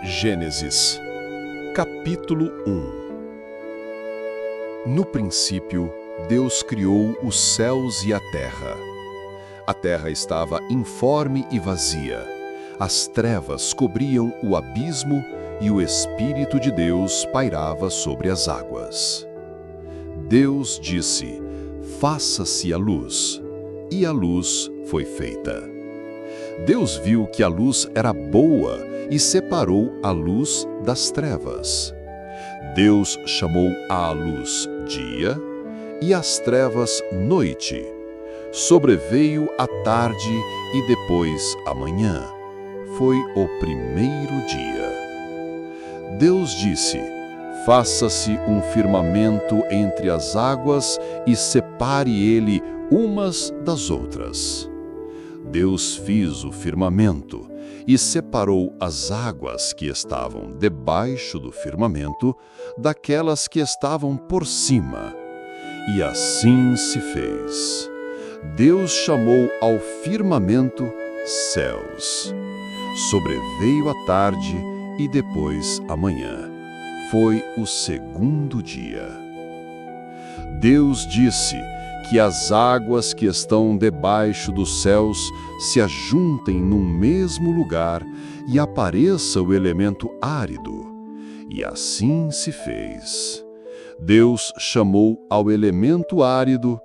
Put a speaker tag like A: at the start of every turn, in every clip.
A: Gênesis, capítulo 1. No princípio, Deus criou os céus e a terra. A terra estava informe e vazia. As trevas cobriam o abismo e o Espírito de Deus pairava sobre as águas. Deus disse: "Faça-se a luz", e a luz foi feita. Deus viu que a luz era boa e separou a luz das trevas. Deus chamou à luz dia e às trevas noite. Sobreveio a tarde e depois a manhã. Foi o primeiro dia. Deus disse: "Faça-se um firmamento entre as águas e separe ele umas das outras." Deus fez o firmamento e separou as águas que estavam debaixo do firmamento daquelas que estavam por cima. E assim se fez. Deus chamou ao firmamento céus. Sobreveio a tarde e depois a manhã. Foi o segundo dia. Deus disse que as águas que estão debaixo dos céus se ajuntem num mesmo lugar e apareça o elemento árido. E assim se fez. Deus chamou ao elemento árido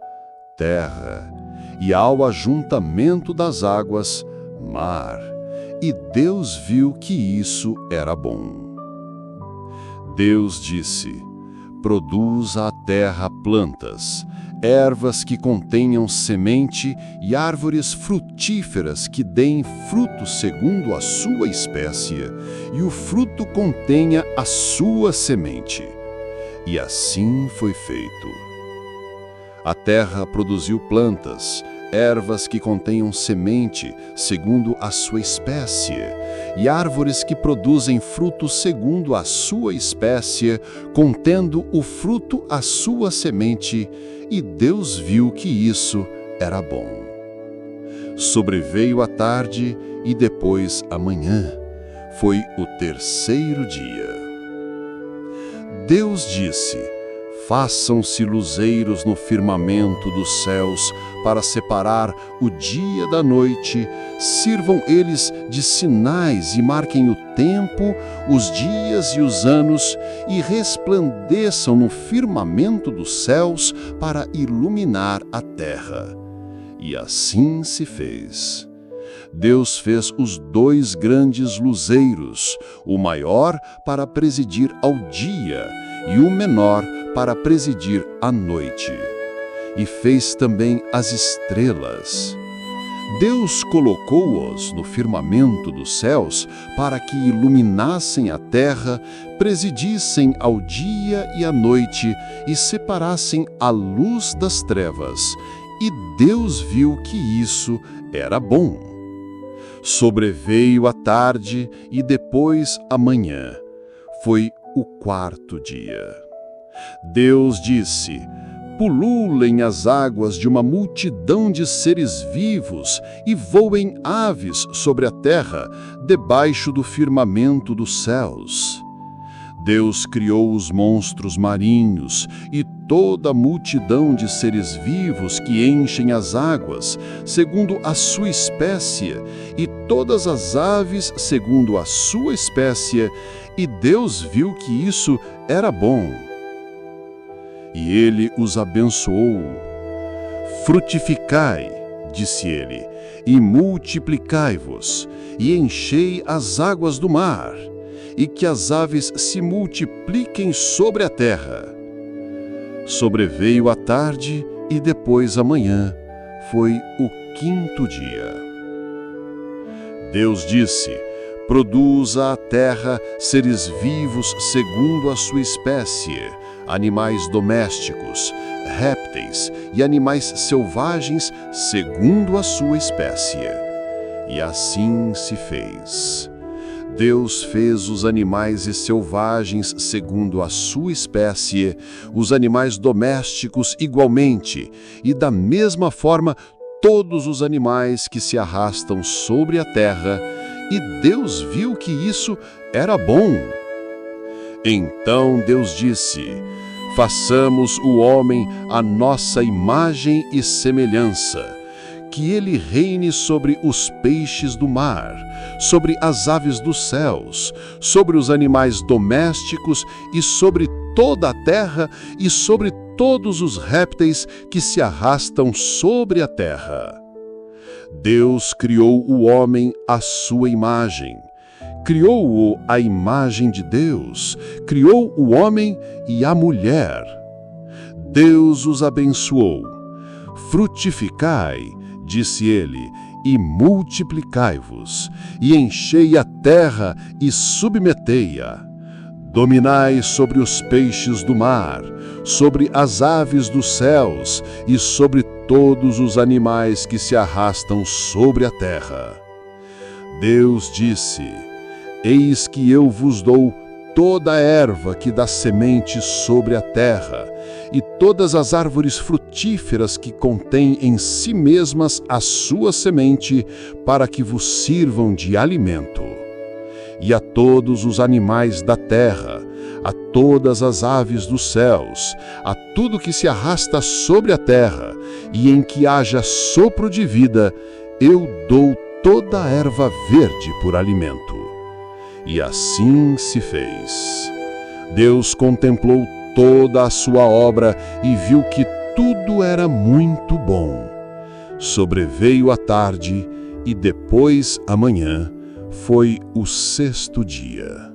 A: terra, e ao ajuntamento das águas mar. E Deus viu que isso era bom. Deus disse: "Produza a terra plantas, ervas que contenham semente e árvores frutíferas que deem fruto segundo a sua espécie, e o fruto contenha a sua semente." E assim foi feito. A terra produziu plantas, ervas que contenham semente segundo a sua espécie, e árvores que produzem fruto segundo a sua espécie, contendo o fruto a sua semente, e Deus viu que isso era bom. Sobreveio a tarde e depois a manhã. Foi o terceiro dia. Deus disse: "Façam-se luzeiros no firmamento dos céus para separar o dia da noite, sirvam eles de sinais e marquem o tempo, os dias e os anos, e resplandeçam no firmamento dos céus para iluminar a terra." E assim se fez. Deus fez os dois grandes luzeiros, o maior para presidir ao dia e o menor para presidir à noite. E fez também as estrelas. Deus colocou-os no firmamento dos céus para que iluminassem a terra, presidissem ao dia e à noite e separassem a luz das trevas. E Deus viu que isso era bom. Sobreveio a tarde e depois a manhã. Foi o quarto dia. Deus disse: "Pululem as águas de uma multidão de seres vivos e voem aves sobre a terra, debaixo do firmamento dos céus." Deus criou os monstros marinhos e toda a multidão de seres vivos que enchem as águas, segundo a sua espécie, e todas as aves segundo a sua espécie, e Deus viu que isso era bom. E ele os abençoou. "Frutificai", disse ele, "e multiplicai-vos, e enchei as águas do mar, e que as aves se multipliquem sobre a terra." Sobreveio a tarde e depois a manhã. Foi o quinto dia. Deus disse: "Produza a terra seres vivos segundo a sua espécie, animais domésticos, répteis e animais selvagens segundo a sua espécie." E assim se fez. Deus fez os animais selvagens segundo a sua espécie, os animais domésticos igualmente, e da mesma forma todos os animais que se arrastam sobre a terra, e Deus viu que isso era bom. Então Deus disse: façamos o homem à nossa imagem e semelhança, que ele reine sobre os peixes do mar, sobre as aves dos céus, sobre os animais domésticos e sobre toda a terra e sobre todos os répteis que se arrastam sobre a terra. Deus criou o homem à sua imagem. Criou-o à imagem de Deus, criou o homem e a mulher. Deus os abençoou. Frutificai, disse ele, e multiplicai-vos, e enchei a terra e submetei-a. Dominai sobre os peixes do mar, sobre as aves dos céus e sobre todos os animais que se arrastam sobre a terra. Deus disse: eis que eu vos dou toda a erva que dá semente sobre a terra, e todas as árvores frutíferas que contêm em si mesmas a sua semente, para que vos sirvam de alimento. E a todos os animais da terra, a todas as aves dos céus, a tudo que se arrasta sobre a terra, e em que haja sopro de vida, eu dou toda a erva verde por alimento. E assim se fez. Deus contemplou toda a sua obra e viu que tudo era muito bom. Sobreveio a tarde e depois a manhã, foi o sexto dia.